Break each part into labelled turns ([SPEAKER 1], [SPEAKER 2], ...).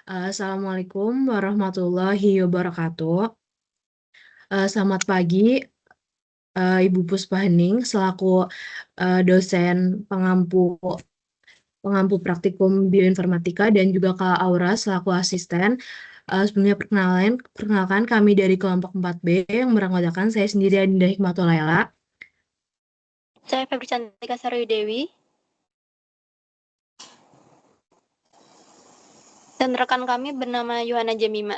[SPEAKER 1] Assalamualaikum warahmatullahi wabarakatuh. Selamat pagi, Ibu Puspa Hening, selaku dosen pengampu pengampu praktikum bioinformatika dan juga Kak Aura selaku asisten. Sebelumnya perkenalkan kami dari kelompok 4B yang beranggotakan saya sendiri Adinda Hikmatul Laila.
[SPEAKER 2] Saya Febri Cantika Sari Dewi. Dan rekan kami bernama Yohana Jemima.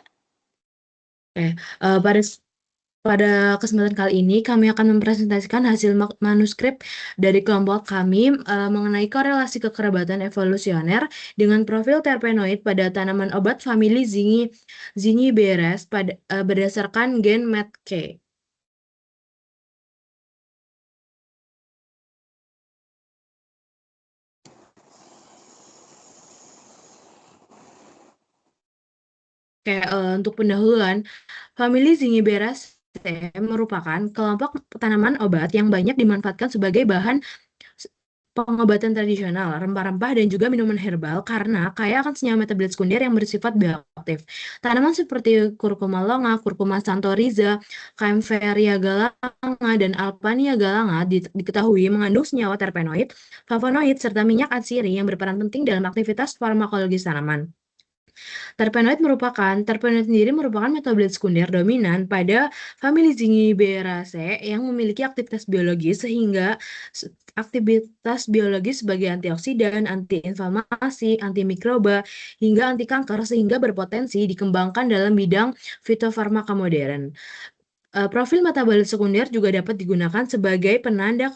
[SPEAKER 1] Pada kesempatan kali ini kami akan mempresentasikan hasil manuskrip dari kelompok kami mengenai korelasi kekerabatan evolusioner dengan profil terpenoid pada tanaman obat famili Zingiberus berdasarkan gen METK. Untuk pendahuluan, famili Zingiberaceae merupakan kelompok tanaman obat yang banyak dimanfaatkan sebagai bahan pengobatan tradisional, rempah-rempah, dan juga minuman herbal karena kaya akan senyawa metabolit sekunder yang bersifat bioaktif. Tanaman seperti Curcuma longa, Curcuma santoriza, Kaempferia galanga, dan Alpania galanga diketahui mengandung senyawa terpenoid, flavonoid, serta minyak atsiri yang berperan penting dalam aktivitas farmakologis tanaman. Terpenoid sendiri merupakan metabolit sekunder dominan pada famili Zingiberaceae yang memiliki aktivitas biologis sebagai antioksidan, antiinflamasi, antimikroba, hingga anti kanker sehingga berpotensi dikembangkan dalam bidang fitofarmaka modern. Profil metabolit sekunder juga dapat digunakan sebagai penanda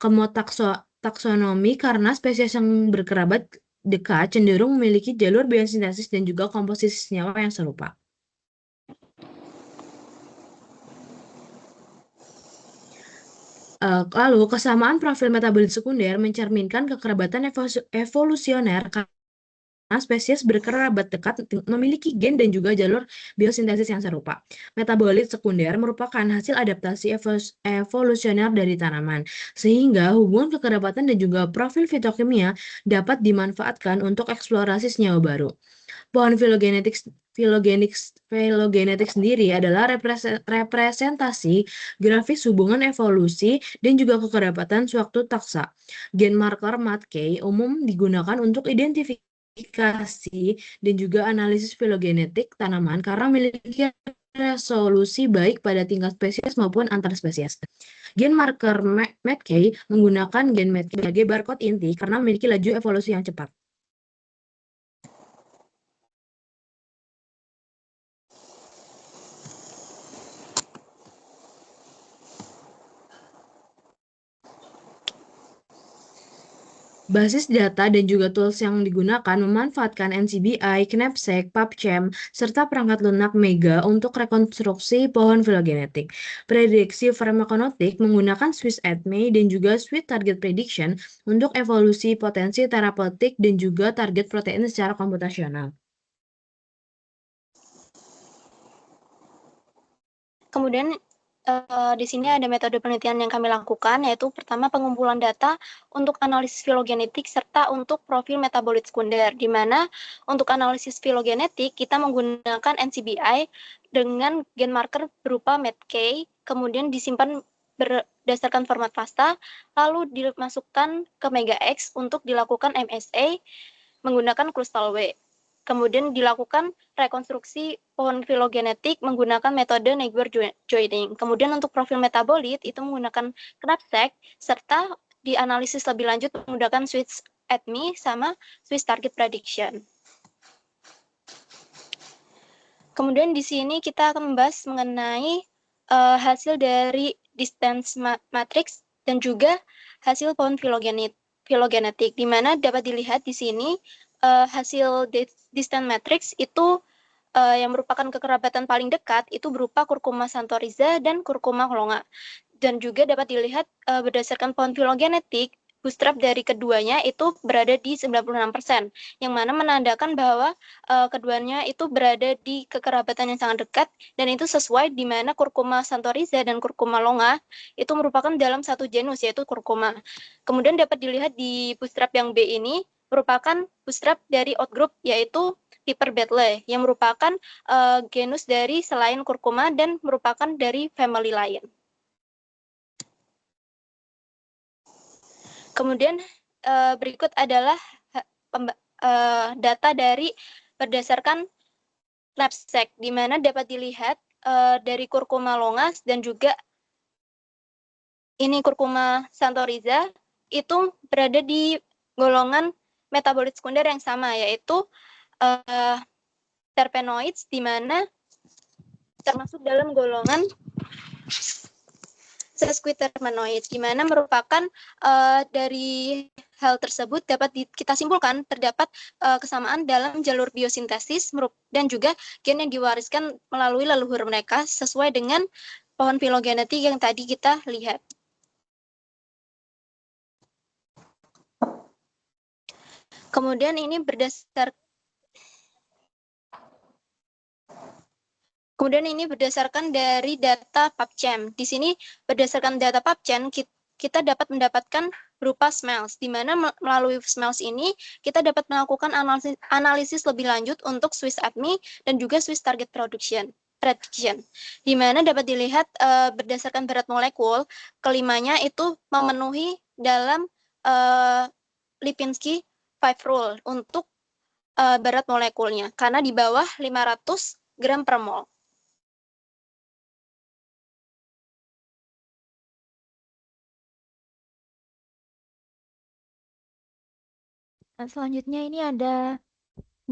[SPEAKER 1] kemotaksonomi karena spesies yang berkerabat dekat cenderung memiliki jalur biosintesis dan juga komposisi senyawa yang serupa. Lalu, kesamaan profil metabolit sekunder mencerminkan kekerabatan evolusioner karena spesies berkerabat dekat memiliki gen dan juga jalur biosintesis yang serupa. Metabolit sekunder merupakan hasil adaptasi evolusioner dari tanaman, sehingga hubungan kekerabatan dan juga profil fitokimia dapat dimanfaatkan untuk eksplorasi senyawa baru. Pohon filogenetik sendiri adalah representasi grafis hubungan evolusi dan juga kekerabatan suatu taksa. Gen marker MATK umum digunakan untuk identifikasi dan juga analisis filogenetik tanaman karena memiliki resolusi baik pada tingkat spesies maupun antar spesies. Gen marker MATK menggunakan gen MATK sebagai barcode inti karena memiliki laju evolusi yang cepat. Basis data dan juga tools yang digunakan memanfaatkan NCBI, Knapsack, PubChem, serta perangkat lunak Mega untuk rekonstruksi pohon filogenetik. Prediksi farmakonotik menggunakan Swiss-ATME dan juga Swiss Target Prediction untuk evolusi potensi terapeutik dan juga target protein secara komputasional.
[SPEAKER 2] Kemudian di sini ada metode penelitian yang kami lakukan, yaitu pertama pengumpulan data untuk analisis filogenetik serta untuk profil metabolit sekunder, di mana untuk analisis filogenetik kita menggunakan NCBI dengan gen marker berupa METK, kemudian disimpan berdasarkan format FASTA, lalu dimasukkan ke MegaX untuk dilakukan MSA menggunakan CrystalW. Kemudian dilakukan rekonstruksi pohon filogenetik menggunakan metode Naguer joining. Kemudian untuk profil metabolit itu menggunakan Knapsack serta dianalisis lebih lanjut menggunakan Swiss-ATME sama Swiss Target Prediction. Kemudian di sini kita akan membahas mengenai hasil dari distance matrix dan juga hasil pohon filogenetik, di mana dapat dilihat di sini hasil distance matrix itu yang merupakan kekerabatan paling dekat itu berupa Curcuma santoriza dan Curcuma longa. Dan juga dapat dilihat berdasarkan pohon filogenetik, bootstrap dari keduanya itu berada di 96%, yang mana menandakan bahwa keduanya itu berada di kekerabatan yang sangat dekat, dan itu sesuai di mana Curcuma santoriza dan Curcuma longa itu merupakan dalam satu genus, yaitu Curcuma. Kemudian dapat dilihat di bootstrap yang B ini, merupakan bootstrap dari outgroup yaitu Piper betle yang merupakan genus dari selain kurkuma dan merupakan dari family lain. Kemudian berikut adalah data dari berdasarkan knapsack, di mana dapat dilihat dari kurkuma longas dan juga ini kurkuma santoriza itu berada di golongan metabolit sekunder yang sama, yaitu terpenoids, di mana termasuk dalam golongan sesquiterpenoid, di mana merupakan dari hal tersebut dapat kita simpulkan terdapat kesamaan dalam jalur biosintesis dan juga gen yang diwariskan melalui leluhur mereka sesuai dengan pohon filogenetik yang tadi kita lihat. Kemudian ini berdasarkan dari data PubChem. Di sini berdasarkan data PubChem kita dapat mendapatkan berupa smells, di mana melalui smells ini kita dapat melakukan analisis lebih lanjut untuk Swiss ADME dan juga Swiss target prediction, di mana dapat dilihat berdasarkan berat molekul, kelimanya itu memenuhi dalam Lipinski 5 rule untuk berat molekulnya, karena di bawah 500 gram per mol.
[SPEAKER 3] Nah, selanjutnya ini ada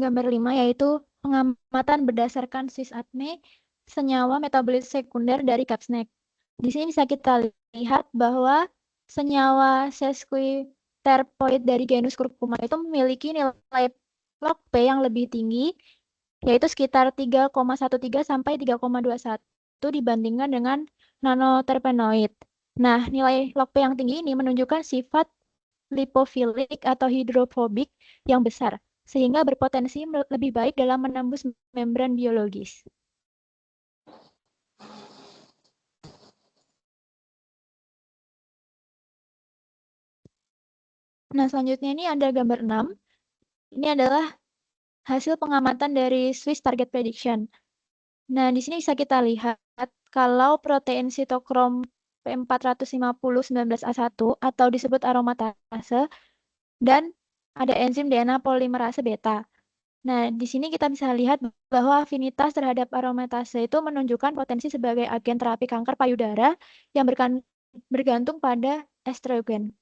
[SPEAKER 3] gambar 5, yaitu pengamatan berdasarkan Swiss ADME senyawa metabolit sekunder dari capsnack. Di sini bisa kita lihat bahwa senyawa sesquiterpoid dari genus curcuma itu memiliki nilai log P yang lebih tinggi, yaitu sekitar 3,13 sampai 3,21 dibandingkan dengan nanoterpenoid. Nah, nilai log P yang tinggi ini menunjukkan sifat lipofilik atau hidrofobik yang besar, sehingga berpotensi lebih baik dalam menembus membran biologis. Nah, selanjutnya ini ada gambar 6. Ini adalah hasil pengamatan dari Swiss Target Prediction. Nah, di sini bisa kita lihat kalau protein sitokrom P450-19A1 atau disebut aromatase dan ada enzim DNA polimerase beta. Nah, di sini kita bisa lihat bahwa afinitas terhadap aromatase itu menunjukkan potensi sebagai agen terapi kanker payudara yang bergantung pada estrogen.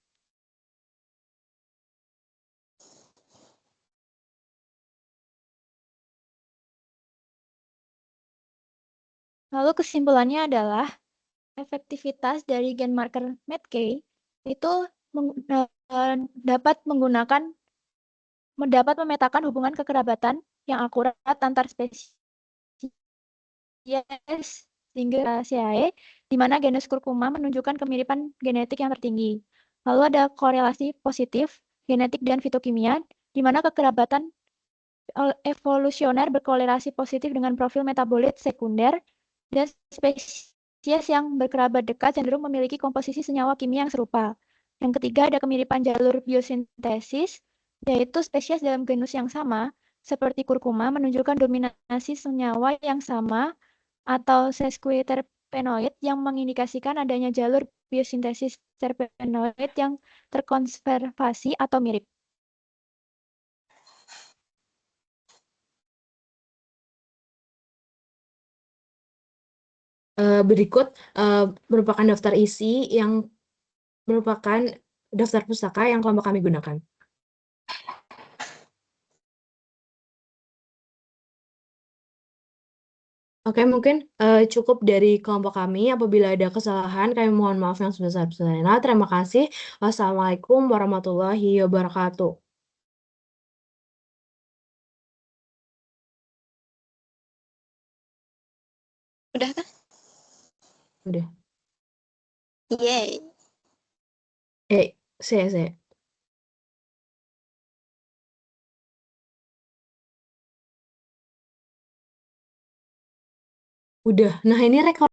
[SPEAKER 3] Lalu kesimpulannya adalah efektivitas dari gen marker METK itu dapat memetakan hubungan kekerabatan yang akurat antar spesies hingga CAE, di mana genus curcuma menunjukkan kemiripan genetik yang tertinggi. Lalu ada korelasi positif genetik dan fitokimia, di mana kekerabatan evolusioner berkorelasi positif dengan profil metabolit sekunder, dan spesies yang berkerabat dekat cenderung memiliki komposisi senyawa kimia yang serupa. Yang ketiga, ada kemiripan jalur biosintesis, yaitu spesies dalam genus yang sama, seperti curcuma, menunjukkan dominasi senyawa yang sama atau sesquiterpenoid yang mengindikasikan adanya jalur biosintesis terpenoid yang terkonservasi atau mirip.
[SPEAKER 1] Berikut merupakan daftar isi yang merupakan daftar pustaka yang kelompok kami gunakan. Oke, mungkin cukup dari kelompok kami. Apabila ada kesalahan, kami mohon maaf yang sebesar-besarnya. Terima kasih. Wassalamualaikum warahmatullahi wabarakatuh.
[SPEAKER 2] Udah kan?
[SPEAKER 1] Udah.
[SPEAKER 2] Yeay.
[SPEAKER 1] Saya. Udah. Nah, ini rekor.